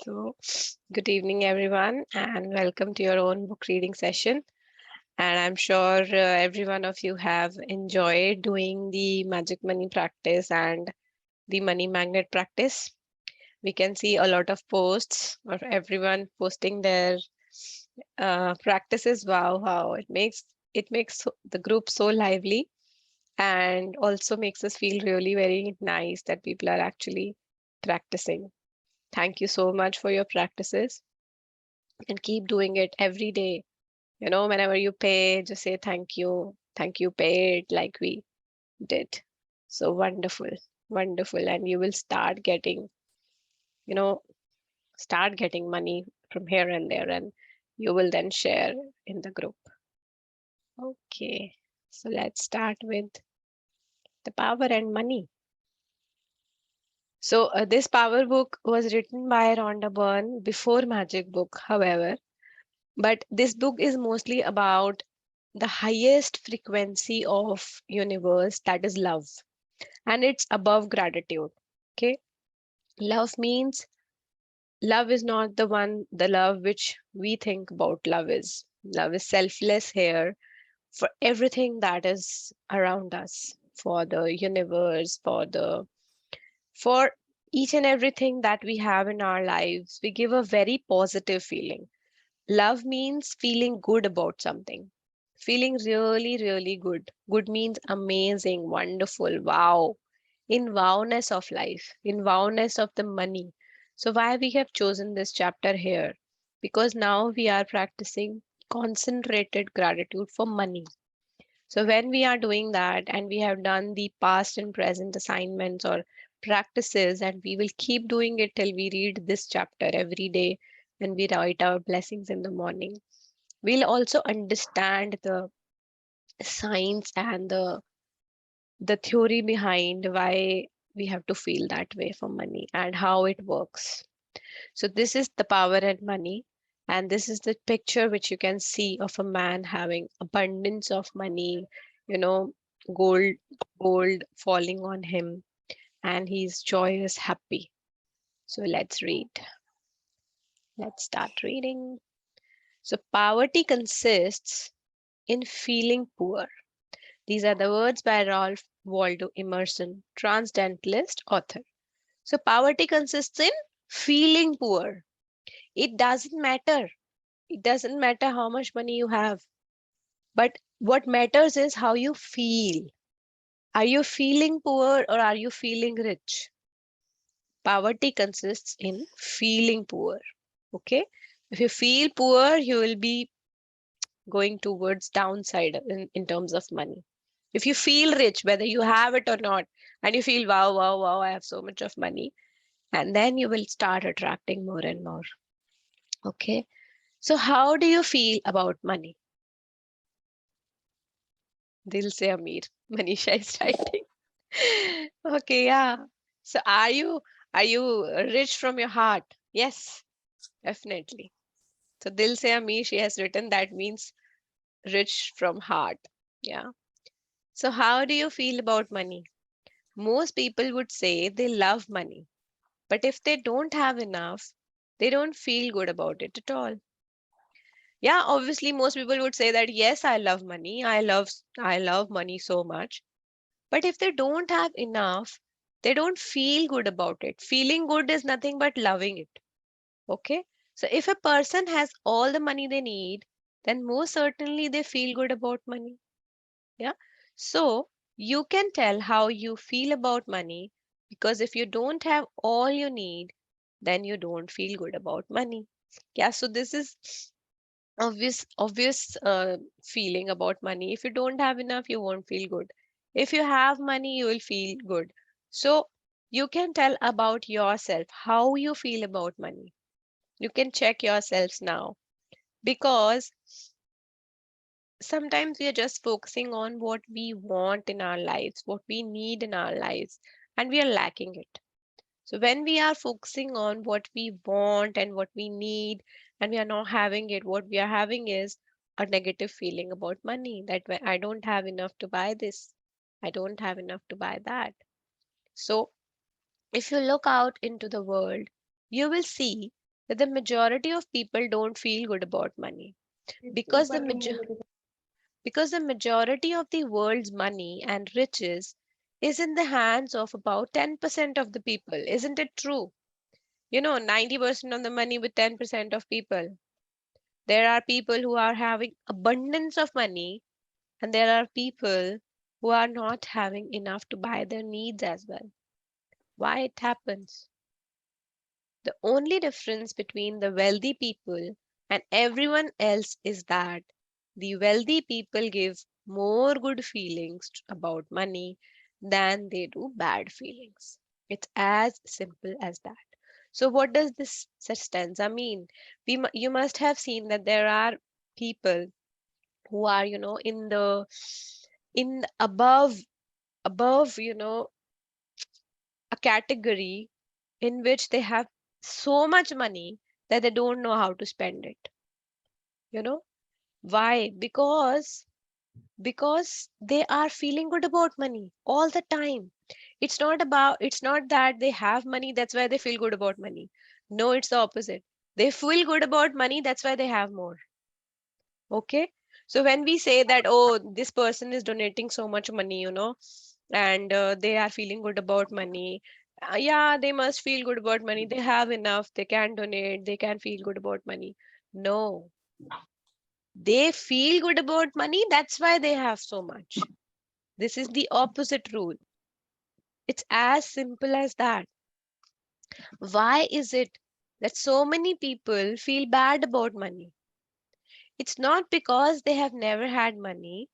So, good evening, everyone, and welcome to your own book reading session. And I'm sure every one of you have enjoyed doing the magic money practice and the money magnet practice. We can see a lot of posts of everyone posting their practices. Wow, wow! It makes the group so lively and also makes us feel really very nice that people are actually practicing. Thank you so much for your practices and keep doing it every day. Whenever you pay, just say thank you, pay it like we did. So wonderful, wonderful. And you will you know, start getting money from here and there, and you will then share in the group. Okay, so let's start with the power and money. So this power book was written by Rhonda Byrne before Magic Book, however, but this book is mostly about the highest frequency of universe, that is love, and it's above gratitude. Okay, love is not the love which we think about. Love is selfless here for everything that is around us, for the universe, for each and everything that we have in our lives. We give a very positive feeling. Love means feeling good about something, feeling really, really good. Good means amazing, wonderful, wow, in wowness of life, in wowness of the money. So, why we have chosen this chapter here? Because now we are practicing concentrated gratitude for money. So, when we are doing that and we have done the past and present assignments or practices, and we will keep doing it till we read this chapter every day when we write our blessings in the morning, we'll also understand the science and the theory behind why we have to feel that way for money and how it works. So this is the power and money, and this is the picture which you can see of a man having abundance of money, you know, gold gold falling on him, and he's joyous, happy. So let's read. Let's start reading. So poverty consists in feeling poor. These are the words by Ralph Waldo Emerson, transcendentalist author. So, poverty consists in feeling poor. It doesn't matter. It doesn't matter how much money you have. But what matters is how you feel. Are you feeling poor or are you feeling rich? Poverty consists in feeling poor. Okay? If you feel poor, you will be going towards downside in terms of money. If you feel rich, whether you have it or not, and you feel, wow, wow, wow, I have so much of money, and then you will start attracting more and more. Okay. So, how do you feel about money? Dil se Amir. Manisha is writing. Okay, yeah. So, are you rich from your heart? Yes, definitely. So, Dil se Amir, she has written that means rich from heart. Yeah. So, how do you feel about money? Most people would say they love money, but if they don't have enough, they don't feel good about it at all. Yeah, obviously most people would say that yes, I love money. I love money so much. But if they don't have enough, they don't feel good about it. Feeling good is nothing but loving it. Okay? So if a person has all the money they need, then most certainly they feel good about money. Yeah. So you can tell how you feel about money, because if you don't have all you need, then you don't feel good about money. Yeah. So this is obvious feeling about money. If you don't have enough, you won't feel good. If you have money, you will feel good. So you can tell about yourself how you feel about money. You can check yourselves now, because sometimes we are just focusing on what we want in our lives, what we need in our lives, and we are lacking it. So when we are focusing on what we want and what we need, and we are not having it, what we are having is a negative feeling about money, that I don't have enough to buy this, I don't have enough to buy that. So if you look out into the world, you will see that the majority of people don't feel good about money because the majority of the world's money and riches is in the hands of about 10% of the people. Isn't it true? 90% of the money with 10% of people. There are people who are having abundance of money, and there are people who are not having enough to buy their needs as well. Why it happens? The only difference between the wealthy people and everyone else is that the wealthy people give more good feelings about money than they do bad feelings. It's as simple as that. So, what does this such stanza mean? You must have seen that there are people who are, in above, a category in which they have so much money that they don't know how to spend it. You know why? Because they are feeling good about money all the time. It's not that they have money, that's why they feel good about money. No, it's the opposite. They feel good about money, that's why they have more. Okay. So when we say that, oh, this person is donating so much money, and they are feeling good about money. Yeah, they must feel good about money. They have enough. They can donate. They can feel good about money. No, they feel good about money. That's why they have so much. This is the opposite rule. It's as simple as that. Why is it that so many people feel bad about money? It's not because they have never had money,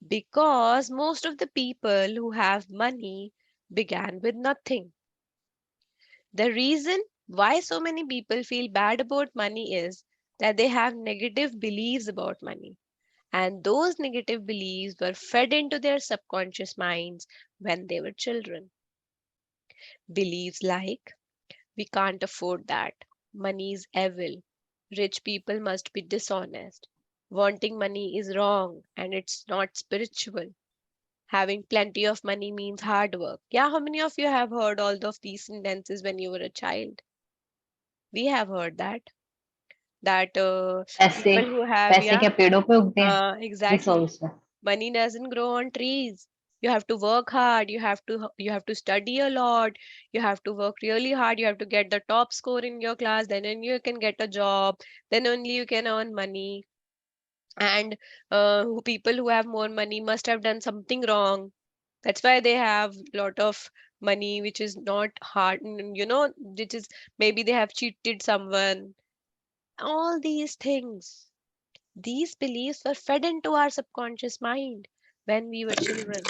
because most of the people who have money began with nothing. The reason why so many people feel bad about money is that they have negative beliefs about money. And those negative beliefs were fed into their subconscious minds when they were children. Beliefs like, we can't afford that, money is evil, rich people must be dishonest, wanting money is wrong and it's not spiritual, having plenty of money means hard work. Yeah, how many of you have heard all of these sentences when you were a child? We have heard that पैसे people who have, पैसे yeah, क्या पेड़ों पे उगते हैं? This exactly. also. Money doesn't grow on trees. You have to work hard. You have to study a lot. You have to work really hard. You have to get the top score in your class. Then only you can get a job. Then only you can earn money. And people who have more money must have done something wrong. That's why they have lot of money, which is not hard, which is maybe they have cheated someone. All these things, these beliefs were fed into our subconscious mind when we were children.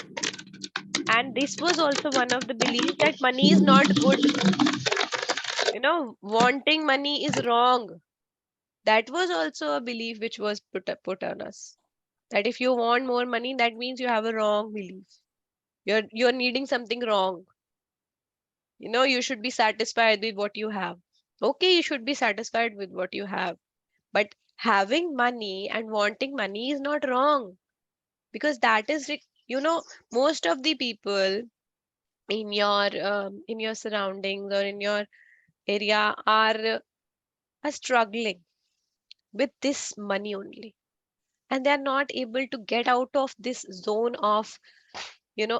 And this was also one of the beliefs that money is not good. Wanting money is wrong. That was also a belief which was put on us. That if you want more money, that means you have a wrong belief. You're needing something wrong. You should be satisfied with what you have. Okay, you should be satisfied with what you have. But having money and wanting money is not wrong, because that is most of the people in your surroundings or in your area are struggling with this money only, and they are not able to get out of this zone of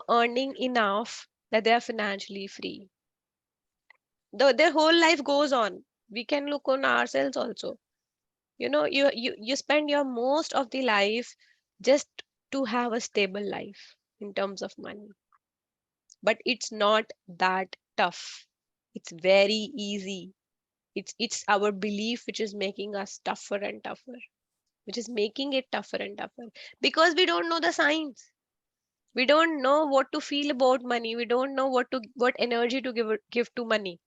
earning enough that they are financially free. Their whole life goes on. We can look on ourselves also. You spend your most of the life just to have a stable life in terms of money, but it's not that tough. It's very easy. It's our belief which is making us tougher and tougher, which is making it tougher and tougher, because we don't know the science. We don't know what to feel about money. We don't know what energy to give to money.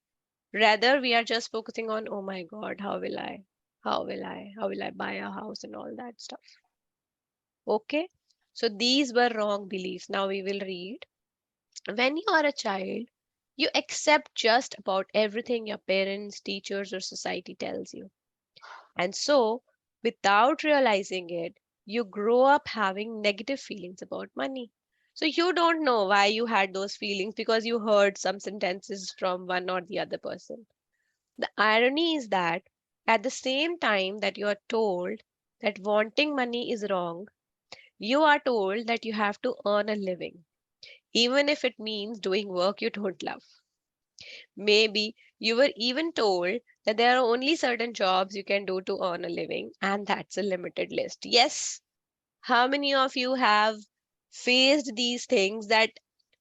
Rather, we are just focusing on, oh my god, how will I buy a house and all that stuff. Okay, so these were wrong beliefs. Now we will read. When you are a child, you accept just about everything your parents, teachers, or society tells you. And so, without realizing it, you grow up having negative feelings about money. So, you don't know why you had those feelings, because you heard some sentences from one or the other person. The irony is that At the same time that you are told that wanting money is wrong, you are told that you have to earn a living, even if it means doing work you don't love. Maybe you were even told that there are only certain jobs you can do to earn a living, and that's a limited list. Yes, how many of you have faced these things? That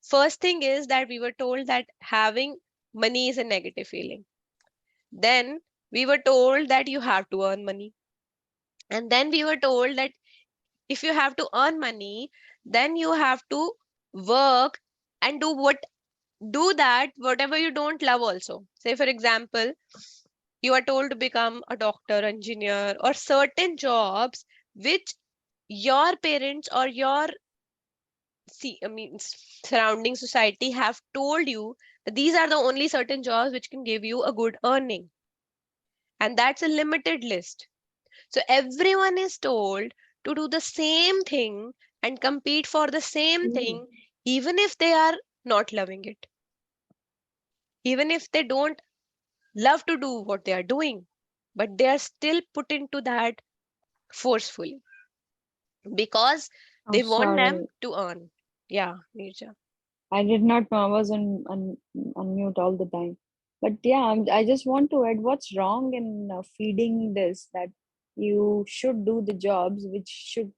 first thing is that we were told that having money is a negative feeling. Then we were told that you have to earn money. And then we were told that if you have to earn money, then you have to work and do that whatever you don't love also. Say for example, you are told to become a doctor, engineer, or certain jobs which your parents or your surrounding society have told you that these are the only certain jobs which can give you a good earning, and that's a limited list. So everyone is told to do the same thing and compete for the same thing, even if they are not loving it, even if they don't love to do what they are doing, but they are still put into that forcefully because Oh, they want them sorry. to earn. Yeah, Nirja. I did not know I was on mute all the time. But yeah, I just want to add what's wrong in feeding this that you should do the jobs which should,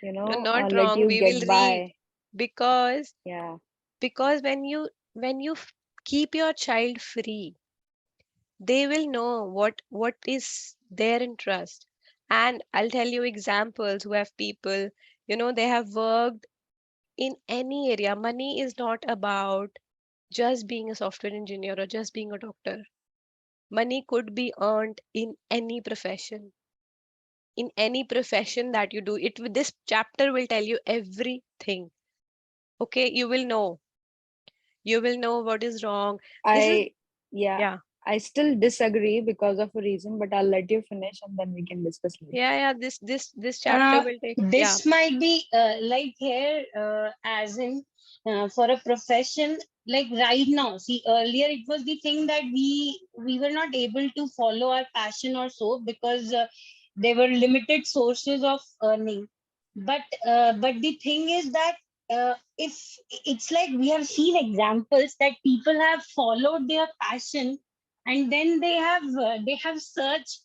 No, not let wrong. you We will get read by. because Yeah. when you keep your child free, they will know what is their interest. And I'll tell you examples who have people, they have worked in any area. Money is not about just being a software engineer or just being a doctor. Money could be earned in any profession, that you do it. This chapter will tell you everything. Okay, you will know what is wrong. This is, I yeah, yeah, I still disagree because of a reason, but I'll let you finish and then we can discuss later. yeah. This chapter will take, yeah. This might be like here, as in for a profession like right now. See, earlier it was the thing that we were not able to follow our passion or so because there were limited sources of earning. But the thing is that if it's like we have seen examples that people have followed their passion and then they have searched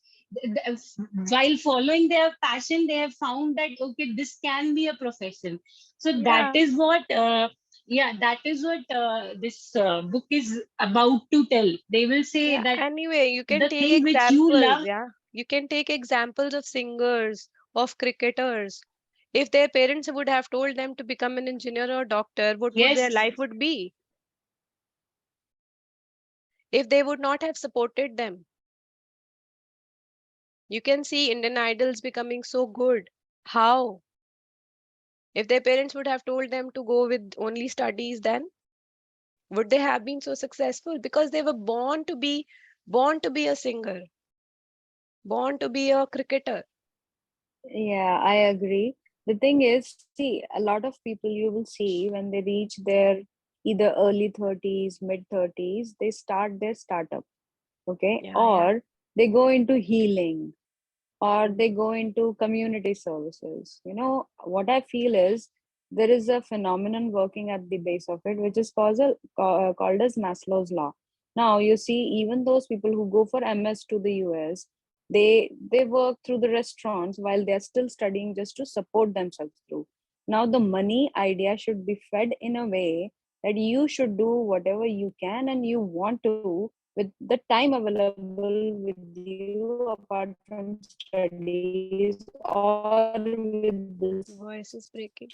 while following their passion, they have found that okay, this can be a profession. So that Yeah, is what that is what this book is about to tell. They will say yeah. that Anyway, you can the take thing which you examples. love. Yeah, you can take examples of singers, of cricketers. If their parents would have told them to become an engineer or doctor, what would their Yes. life would be? If they would not have supported them. You can see Indian idols becoming so good. How? If their parents would have told them to go with only studies, then would they have been so successful? Because they were born to be a singer, born to be a cricketer. Yeah, I agree. The thing is, see, a lot of people you will see when they reach their either early 30s, mid 30s, they start their startup, okay? Yeah, yeah. Or they go into healing, or they go into community services. What I feel is there is a phenomenon working at the base of it, which is called as Maslow's law. Now, you see, even those people who go for MS to the US, they work through the restaurants while they're still studying just to support themselves through. Now, the money idea should be fed in a way that you should do whatever you can and you want to with the time available with you apart from studies or with the Voice is breaking.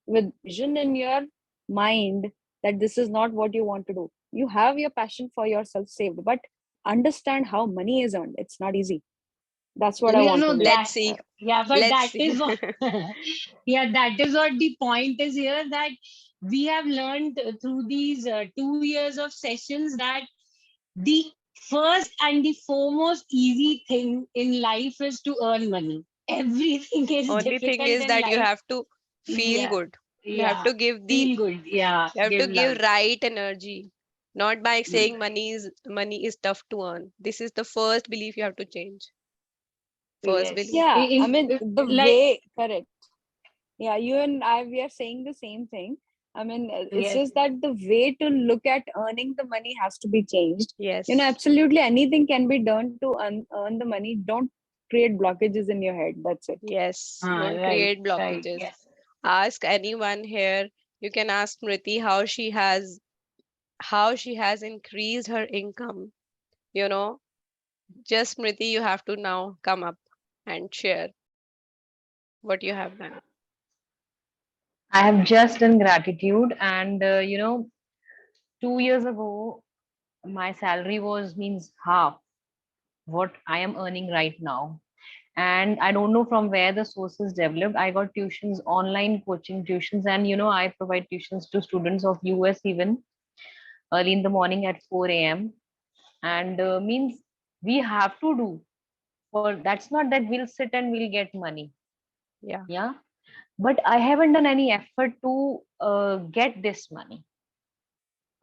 with vision in your mind that this is not what you want to do. You have your passion for yourself saved, but understand how money is earned. It's not easy. That's what I Yeah, want to no, make. Let's that, see. yeah, but Let's that see. is what, yeah, that is what the point is here, that we have learned through these 2 years of sessions that the first and the foremost easy thing in life is to earn money. Everything is Only thing difficult is in that you life. have to feel Yeah, good. You have yeah, to give the feel good. Yeah, you have to give give love. right energy. Not by saying money is tough to earn. This is the first belief you have to change. First Yes. belief. Yeah, I mean, the Like, way, correct. Yeah, you and I, we are saying the same thing. I mean, it's yes. just that the way to look at earning the money has to be changed. Yes. Absolutely anything can be done to earn the money. Don't create blockages in your head. That's it. Yes. Don't Right, create right. blockages. Yes. Ask anyone here. You can ask Smriti how she has increased her income. You know, just Smriti, you have to now come up and share what you have done. I have just done gratitude, and 2 years ago, my salary was means half what I am earning right now. And I don't know from where the sources developed. I got tuitions, online coaching tuitions, and I provide tuitions to students of US even early in the morning at 4 a.m. And means we have to do for that's not that we'll sit and we'll get money. Yeah. Yeah. But I haven't done any effort to get this money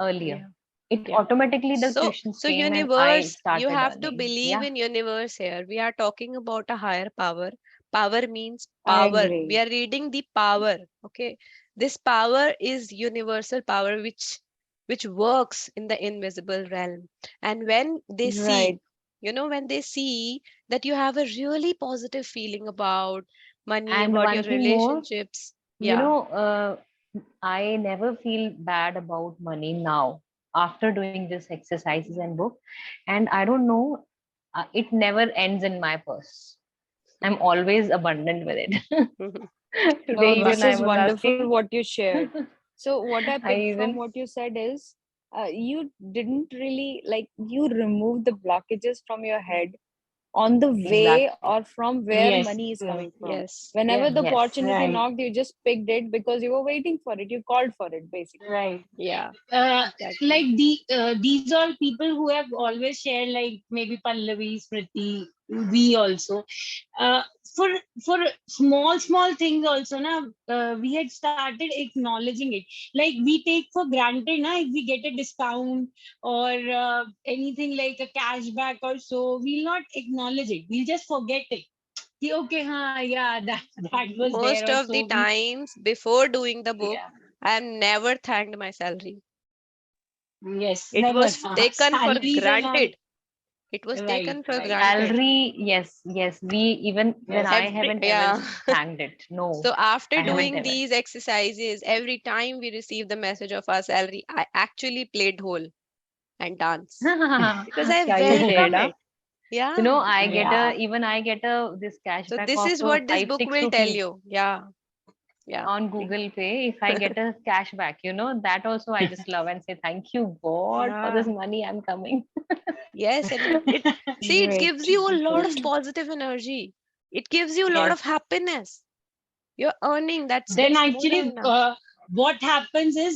earlier. Yeah. It Yeah. automatically the So, tuitions so came and I universe, you started have to earning. believe Yeah. in universe here. We are talking about a higher power. Power means I power. We agree. are reading the power. Okay. This power is universal power which works in the invisible realm. And when they see, Right. when they see that you have a really positive feeling about money, And about your one thing more, relationships. you Yeah. know, uh, I never feel bad about money now after doing this exercises and book. And I don't know, it never ends in my purse. I'm always abundant with it. No, Today, this even I is was wonderful asking, what you shared. So, what I I picked from even, what you said is you didn't really like, you removed the blockages from your head on the way exactly. or from where Yes. money is Yes. coming from. Yes. Whenever Yeah. the Yes. opportunity Right. knocked, you just picked it because you were waiting for it. You called for it, basically. Right. Yeah. uh, Exactly. like these are people who have always shared, like maybe Pallavi, Smriti, we also, uh, for for small things also na, we had started acknowledging it. Like we take for granted na, if we get a discount or anything like a cashback or so, we'll not acknowledge it, we'll just forget it. Ki, okay, yeah, that was there Most or of the so we. times before doing the book, Yeah. I have never thanked my salary. Yes, It never. was taken for Salaries and all. granted. It was Right, taken for right. granted. Salary, yes, yes. We even when Yes. I Every haven't ever yeah. thanked it. No, So after I haven't doing ever. these exercises, every time we receive the message of our salary, I actually played whole and dance because I Yeah, you did, welcome huh? it. Yeah. I get Yeah. a this So cashback this of is what this five book six will tell rupees you. Yeah. Yeah. on Google Pay. If I get a cashback, that also I just love and say thank you God for this Yeah. money I'm coming. Yes, and it see it Great. gives you a lot Great. of positive energy. It gives you a lot of Yes. happiness. You're earning. Then That's more than actually, enough. what happens is,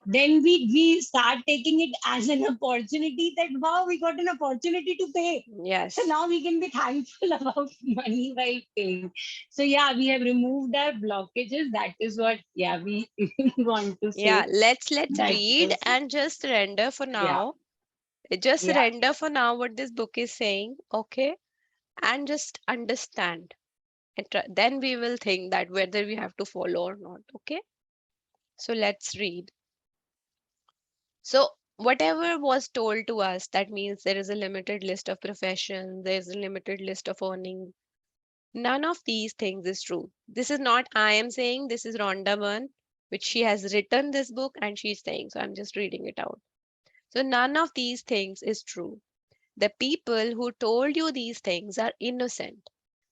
then we start taking it as an opportunity that wow, we got an opportunity to pay. So Yes. now we can be thankful about money while paying. So yeah, we have removed our blockages. That is what, yeah, we want to Yeah, say. let's That read is, and just surrender for yeah, now. Just yeah. surrender for now what this book is saying, okay? And just understand. And then we will think that whether we have to follow or not, okay? So let's read. So whatever was told to us, that means there is a limited list of professions, there's a limited list of earning. None of these things is true. This is not I am saying, this is Rhonda Byrne, which she has written this book and she's saying, so I'm just reading it out. So none of these things is true. The people who told you these things are innocent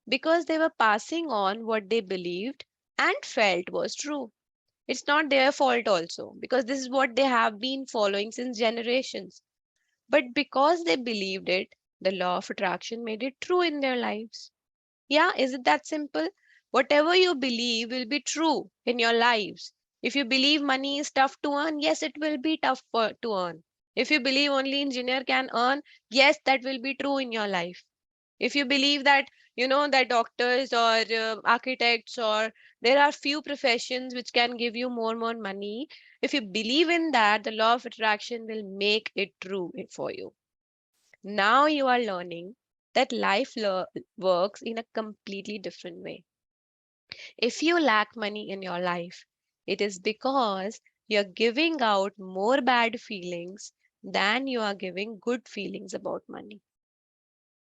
because they were passing on what they believed and felt was true. It's not their fault also because this is what they have been following since generations. But because they believed it, the law of attraction made it true in their lives. Yeah, is it that simple? Whatever you believe will be true in your lives. If you believe money is tough to earn, yes, it will be to earn. If you believe only engineer can earn, yes, that will be true in your life. If you believe that, that doctors or architects or There are few professions which can give you more money. If you believe in that, the law of attraction will make it true for you. Now you are learning that life works in a completely different way. If you lack money in your life, it is because you're giving out more bad feelings than you are giving good feelings about money.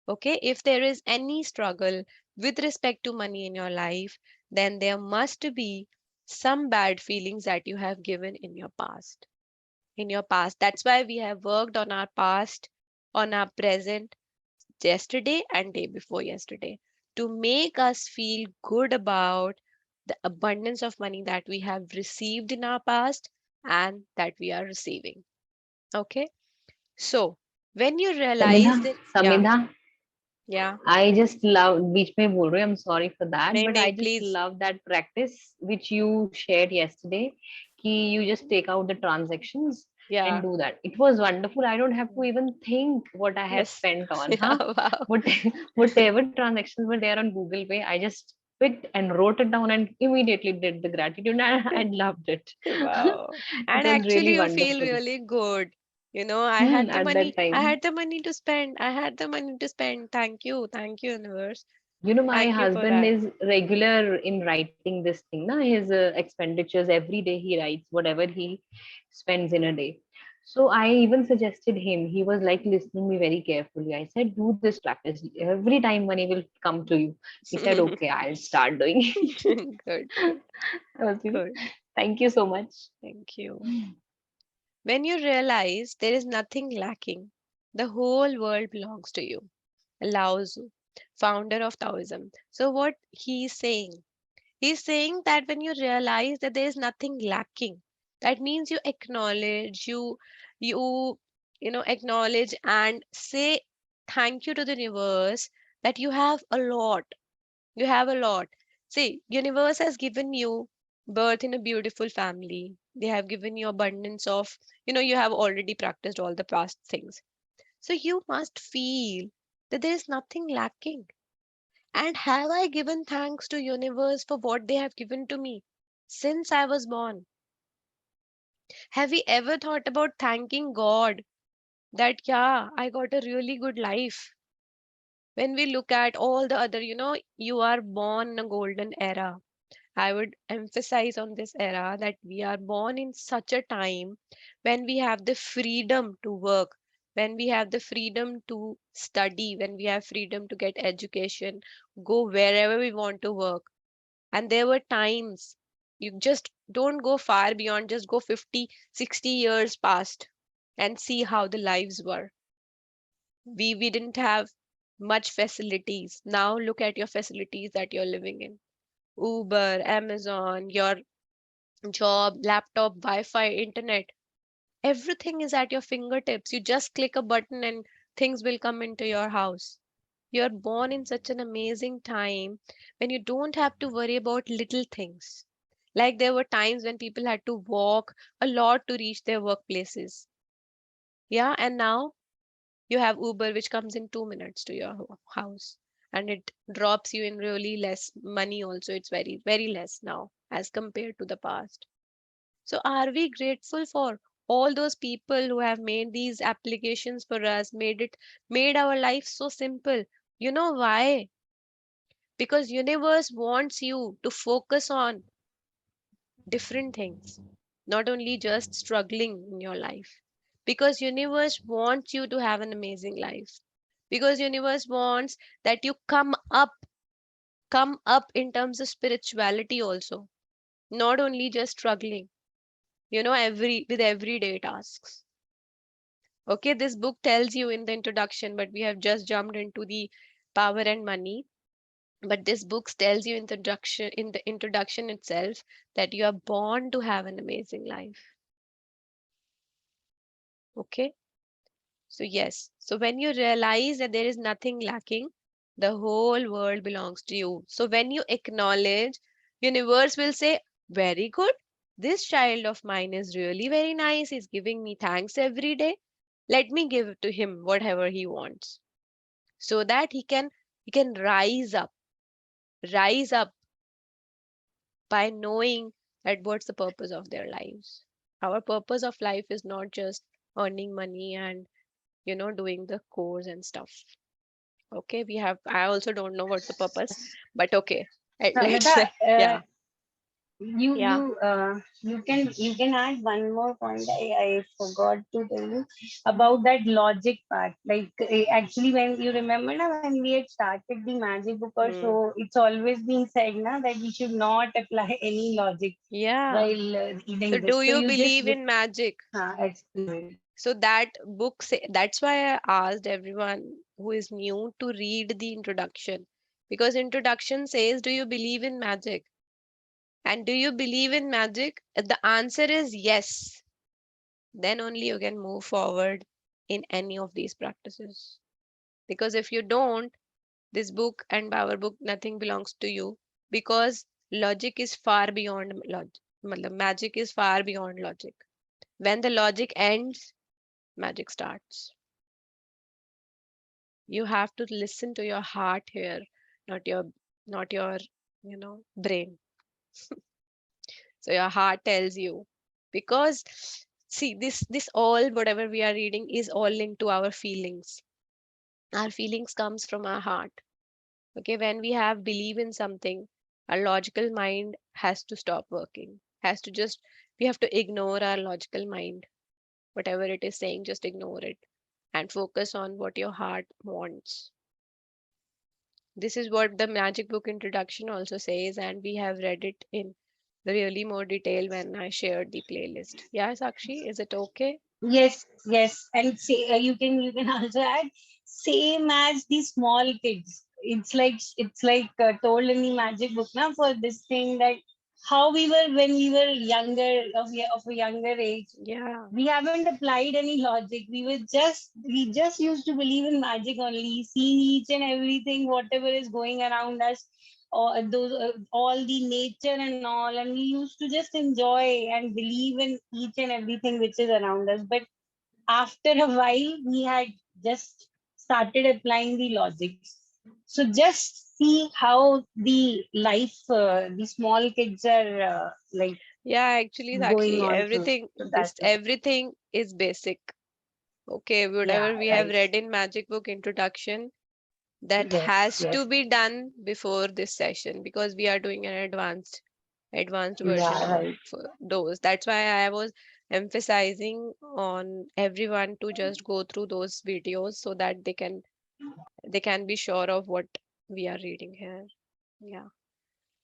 Okay, if there is any struggle with respect to money in your life, then there must be some bad feelings that you have given in your past. In your past. That's why we have worked on our past, on our present, yesterday and day before yesterday, to make us feel good about the abundance of money that we have received in our past and that we are receiving. Okay, so when you Samidha, realize that, yeah, Samidha, yeah, I just love बीच में बोल रही हूँ, I'm sorry for that, nay, but I nay, just please, love that practice which you shared yesterday. कि you just take out the transactions and yeah, do that. It was wonderful. I don't have to even think what I have yes, spent on, yeah, huh? wow, What whatever transactions were there on Google Pay, I just picked and wrote it down and immediately did the gratitude. And I loved it. wow. It And was actually, really you feel wonderful. really good. You know, At that I time. had the money to spend. I had the money to spend. Thank you, universe. You know, my Thank you for husband that. is regular in writing this thing, na? His expenditures every day he writes whatever he spends in a day. So I even suggested him. He was like listening me very carefully. I said, "Do this practice. Every time money will come to you." He said, "Okay, I'll start doing." Good, good, I was like, good. thank you so much. Thank you. When you realize there is nothing lacking, the whole world belongs to you. Lao Tzu, founder of Taoism. So what he's saying? He's saying that when you realize that there is nothing lacking, that means you acknowledge, you acknowledge and say thank you to the universe that you have a lot. You have a lot. See, universe has given you birth in a beautiful family. They have given you abundance of, you have already practiced all the past things. So you must feel that there is nothing lacking. And have I given thanks to universe for what they have given to me since I was born? Have we ever thought about thanking God that, yeah, I got a really good life? When we look at all the other, you are born in a golden era. I would emphasize on this era that we are born in such a time when we have the freedom to work, when we have the freedom to study, when we have freedom to get education, go wherever we want to work. And there were times you just don't go far beyond, just go 50, 60 years past and see how the lives were. We didn't have much facilities. Now look at your facilities that you're living in. Uber, Amazon, your job, laptop, Wi-Fi, internet, everything is at your fingertips. You just click a button and things will come into your house. You're born in such an amazing time when you don't have to worry about little things. Like there were times when people had to walk a lot to reach their workplaces. Yeah, and now you have Uber, which comes in 2 minutes to your house and it drops you in really less money, also. It's very, very less now as compared to the past. So, are we grateful for all those people who have made these applications for us, made our life so simple? You know why? Because universe wants you to focus on different things, not only just struggling in your life. Because universe wants you to have an amazing life. Because universe wants that you come up in terms of spirituality also, not only just struggling, every with everyday tasks. Okay, this book tells you in the introduction, but we have just jumped into the power and money. But this book tells you in the introduction itself that you are born to have an amazing life. Okay, so yes, so when you realize that there is nothing lacking, the whole world belongs to you. So when you acknowledge, universe will say, very good, this child of mine is really very nice, he's giving me thanks every day, let me give to him whatever he wants, so that he can rise up, rise up by knowing that what's the purpose of their lives. Our purpose of life is not just earning money and doing the course and stuff. Okay, I also don't know what's the purpose, but okay. Let's Samita, yeah, yeah. you can add one more point. I forgot to tell you about that logic part. Like actually, when you remember now when we had started the magic book or Hmm. so, it's always been said now that we should not apply any logic Yeah. while So reading do this. So you you just believe in magic? explain it. So that book that's why I asked everyone who is new to read the introduction, because introduction says, do you believe in magic? And do you believe in magic? If the answer is yes, then only you can move forward in any of these practices. Because if you don't, this book and power book, nothing belongs to you, because logic is far beyond logic. Magic is far beyond logic. When the logic ends, magic starts. You have to listen to your heart here, not your brain. So your heart tells you, because see, this all whatever we are reading is all linked to our feelings. Our feelings comes from our heart. Okay, when we have believe in something, our logical mind has to stop working, has to just, we have to ignore our logical mind. Whatever it is saying, just ignore it and focus on what your heart wants. This is what the magic book introduction also says, and we have read it in really more detail when I shared the playlist. Yeah, Sakshi, is it okay? Yes, yes, and say you can also add same as the small kids. It's like told in the magic book now for this thing that how we were when we were younger of a younger age. Yeah, We haven't applied any logic. We just used to believe in magic only, seeing each and everything, whatever is going around us, or those all the nature and all, and we used to just enjoy and believe in each and everything which is around us. But after a while, we had just started applying the logics. So just see how the life, the small kids are like yeah, actually, going Sakshi, on through. everything So is that's it. everything is basic. Okay, Yeah, whatever we have right. read in magic book introduction, that Yes, has to yes. be done before this session, because we are doing an advanced version Yeah, of right. those. That's why I was emphasizing on everyone to just go through those videos so that they can be sure of what we are reading here. Yeah.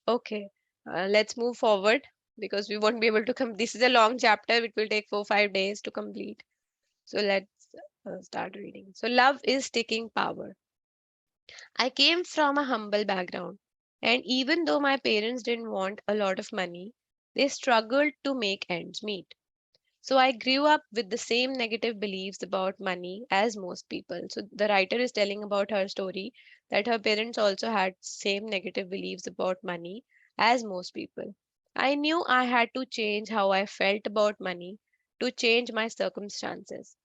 Okay. Let's move forward, because we won't be able to come. This is a long chapter. It will take 4 5 days to complete. So let's start reading. So love is taking power. I came from a humble background, and even though my parents didn't want a lot of money, they struggled to make ends meet. So I grew up with the same negative beliefs about money as most people. So the writer is telling about her story, that her parents also had same negative beliefs about money as most people. I knew I had to change how I felt about money to change my circumstances.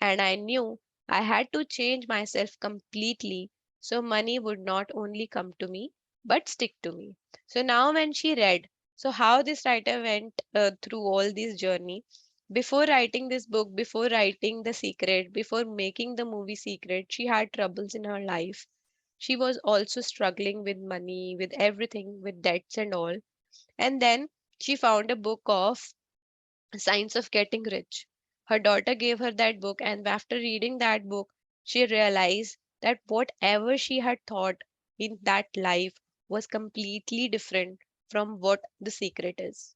And I knew I had to change myself completely so money would not only come to me but stick to me. So now, when she read, so how this writer went through all this journey, before writing this book, before writing The Secret, before making the movie Secret, she had troubles in her life. She was also struggling with money, with everything, with debts and all. And then she found a book of Science of Getting Rich. Her daughter gave her that book, and after reading that book, she realized that whatever she had thought in that life was completely different from what the secret is.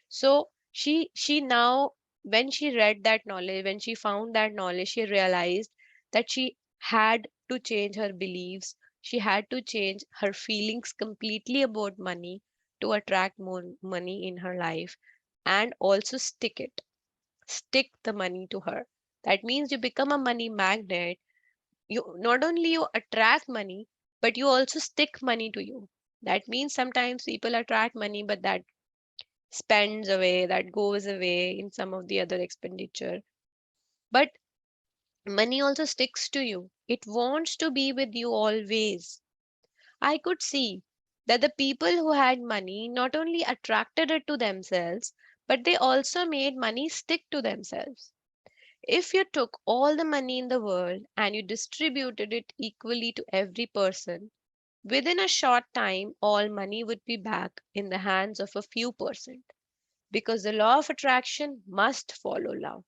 So she now, when she read that knowledge, when she found that knowledge, she realized that she had to change her beliefs. She had to change her feelings completely about money to attract more money in her life, and also stick the money to her. That means you become a money magnet. You not only you attract money, but you also stick money to you. That means sometimes people attract money, but that spends away, that goes away in some of the other expenditure. But money also sticks to you. It wants to be with you always. I could see that the people who had money not only attracted it to themselves, but they also made money stick to themselves. If you took all the money in the world and you distributed it equally to every person, within a short time, all money would be back in the hands of a few percent, because the law of attraction must follow love.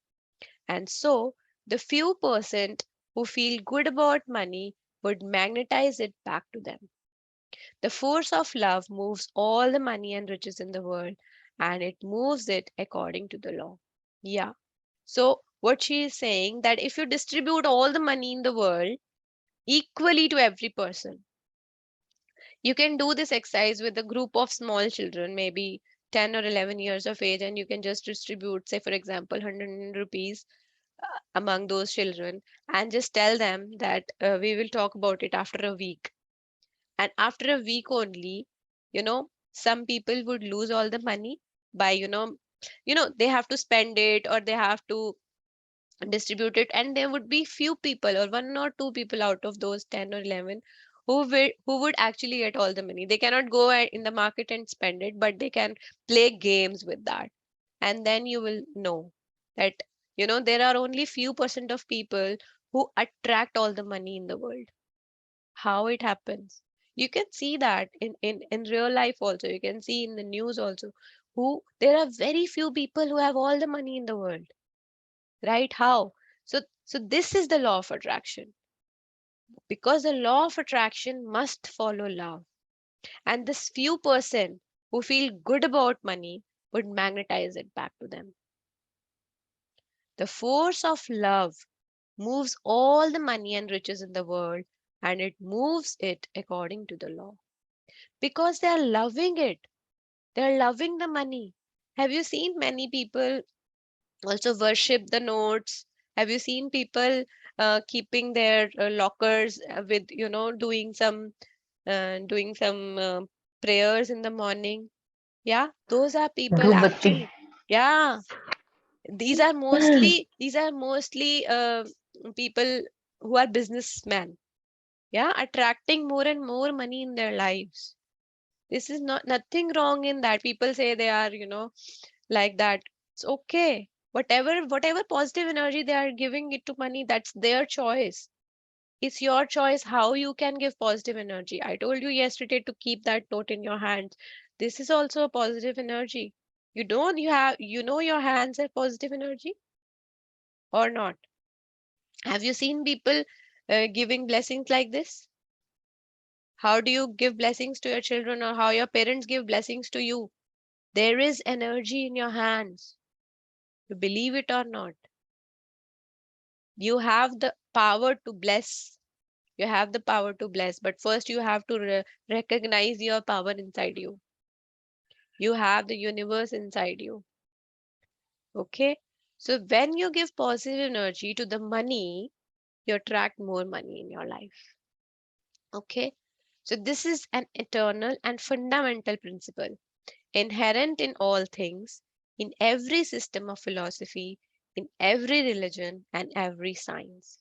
And so, the few percent who feel good about money would magnetize it back to them. The force of love moves all the money and riches in the world, and it moves it according to the law. Yeah. So, what she is saying, that if you distribute all the money in the world equally to every person, you can do this exercise with a group of small children, maybe 10 or 11 years of age, and you can just distribute, say, for example, 100 rupees among those children, and just tell them that we will talk about it after a week. And after a week only, some people would lose all the money by, they have to spend it, or they have to distribute it, and there would be few people, or one or two people out of those 10 or 11, who would actually get all the money. They cannot go in the market and spend it, but they can play games with that. And then you will know that, there are only few percent of people who attract all the money in the world. How it happens, you can see that in real life also, you can see in the news also, who there are very few people who have all the money in the world, right? How? So this is the law of attraction, because the law of attraction must follow love, and this few person who feel good about money would magnetize it back to them. The force of love moves all the money and riches in the world, and it moves it according to the law, because they are loving it. They're loving the money. Have you seen many people also worship the notes? Have you seen people keeping their lockers with, doing some prayers in the morning? Yeah, those are people Dhoop batti. actually. Yeah, these are mostly people who are businessmen. Yeah, attracting more and more money in their lives. This is not nothing wrong in that. People say they are, like that. It's okay. Whatever positive energy they are giving it to money, that's their choice. It's your choice how you can give positive energy. I told you yesterday to keep that note in your hands. This is also a positive energy. You know your hands are positive energy or not? Have you seen people giving blessings like this? How do you give blessings to your children, or how your parents give blessings to you? There is energy in your hands. You believe it or not. You have the power to bless. You have the power to bless, but first you have to recognize your power inside you. You have the universe inside you. Okay? So when you give positive energy to the money, you attract more money in your life. Okay? So this is an eternal and fundamental principle, inherent in all things, in every system of philosophy, in every religion, and every science.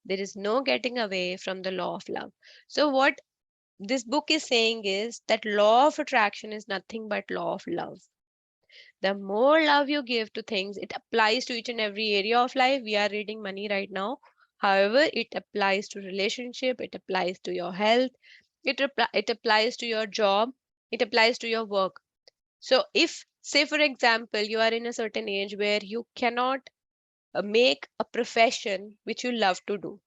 There is no getting away from the law of love. So what this book is saying is that law of attraction is nothing but law of love. The more love you give to things, it applies to each and every area of life. We are reading money right now. However, it applies to relationship, it applies to your health, it applies to your job, it applies to your work. So if, say for example, you are in a certain age where you cannot make a profession which you love to do.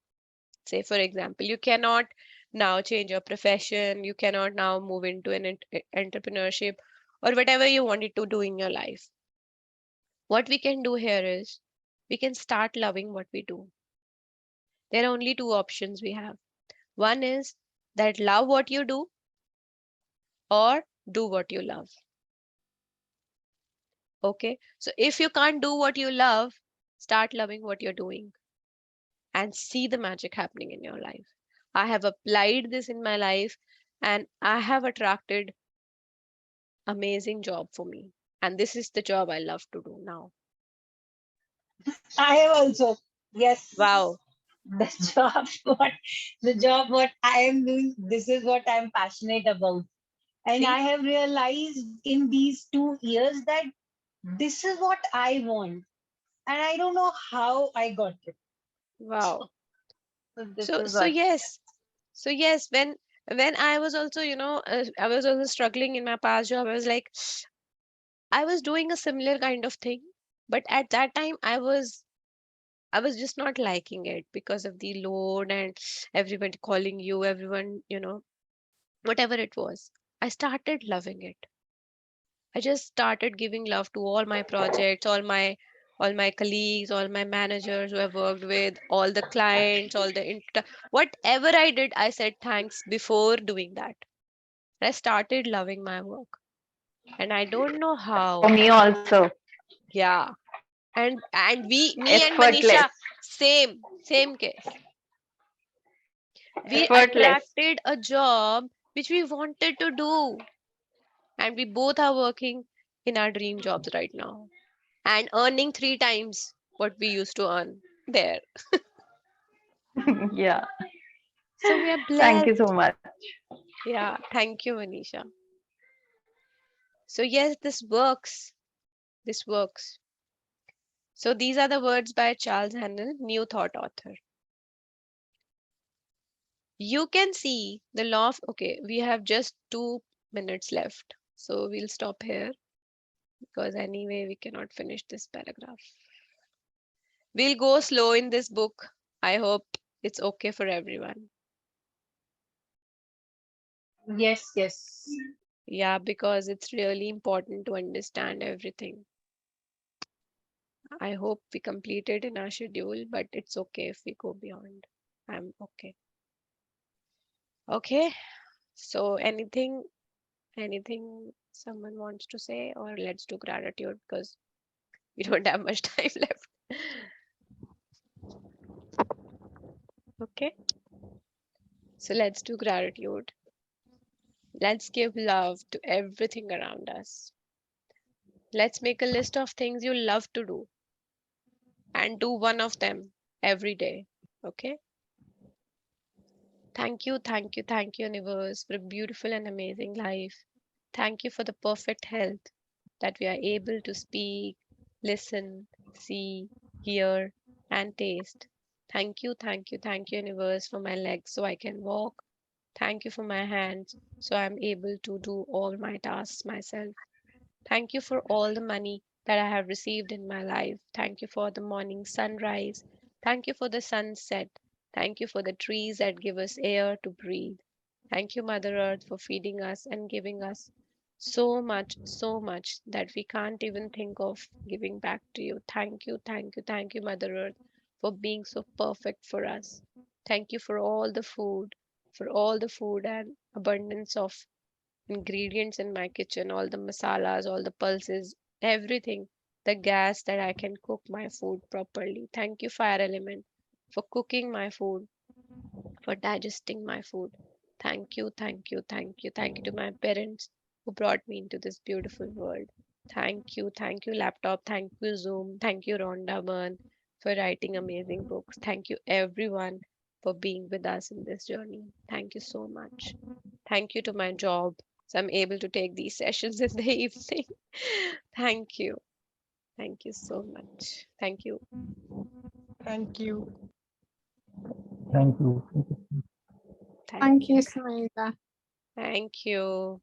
Say for example, you cannot now change your profession, you cannot now move into an entrepreneurship, or whatever you wanted to do in your life. What we can do here is we can start loving what we do. There are only two options we have. One is that love what you do, or do what you love. Okay, so if you can't do what you love, start loving what you're doing and see the magic happening in your life. I have applied this in my life, and I have attracted amazing job for me. And this is the job I love to do now. I have also. Yes. Wow. The job what the job what I am doing, this is what I'm passionate about. And See? I have realized in these 2 years that this is what I want. And I don't know how I got it. Wow. So this So, is so what. yes, so yes, when I was also, I was also struggling in my past job. I was like, I was doing a similar kind of thing, but at that time I was just not liking it because of the load and everybody calling you, everyone, whatever it was. I started loving it. I just started giving love to all my projects, all my colleagues, all my managers who I've worked with, all the clients, whatever I did, I said thanks before doing that. I started loving my work. And I don't know For how. me also. Yeah. And me and Effortless. Manisha, same case. We Effortless. attracted a job which we wanted to do. And we both are working in our dream jobs right now and earning 3 times what we used to earn there. Yeah. So we are Thank you blessed. so much. Yeah, thank you, Manisha. So yes, this works. This works. So these are the words by Charles Handel, New Thought author. You can see the law of, okay, we have just 2 minutes left. So we'll stop here because anyway, we cannot finish this paragraph. We'll go slow in this book. I hope it's okay for everyone. Yes, yes. Yeah, because it's really important to understand everything. I hope we complete it in our schedule, but it's okay if we go beyond. I'm okay. Okay. So anything someone wants to say, or let's do gratitude because we don't have much time left. Okay. So let's do gratitude. Let's give love to everything around us. Let's make a list of things you love to do and do one of them every day. Okay. Thank you, universe, for a beautiful and amazing life. Thank you for the perfect health that we are able to speak, listen, see, hear, and taste. Thank you, universe, for my legs so I can walk. Thank you for my hands so I'm able to do all my tasks myself. Thank you for all the money that I have received in my life. Thank you for the morning sunrise. Thank you for the sunset. Thank you for the trees that give us air to breathe. Thank you, Mother Earth, for feeding us and giving us so much that we can't even think of giving back to you. Thank you, Mother Earth, for being so perfect for us. Thank you for all the food and abundance of ingredients in my kitchen, all the masalas, all the pulses, everything, the gas that I can cook my food properly. Thank you, Fire Element, for cooking my food, for digesting my food. Thank you to my parents who brought me into this beautiful world. Thank you, laptop. Thank you, Zoom. Thank you, Rhonda Byrne, for writing amazing books. Thank you, everyone, for being with us in this journey. Thank you so much. Thank you to my job. So I'm able to take these sessions in the evening. Thank you. Thank you so much. Thank you. Thank you. Thank you. Thank, Thank you, Samantha. thank you.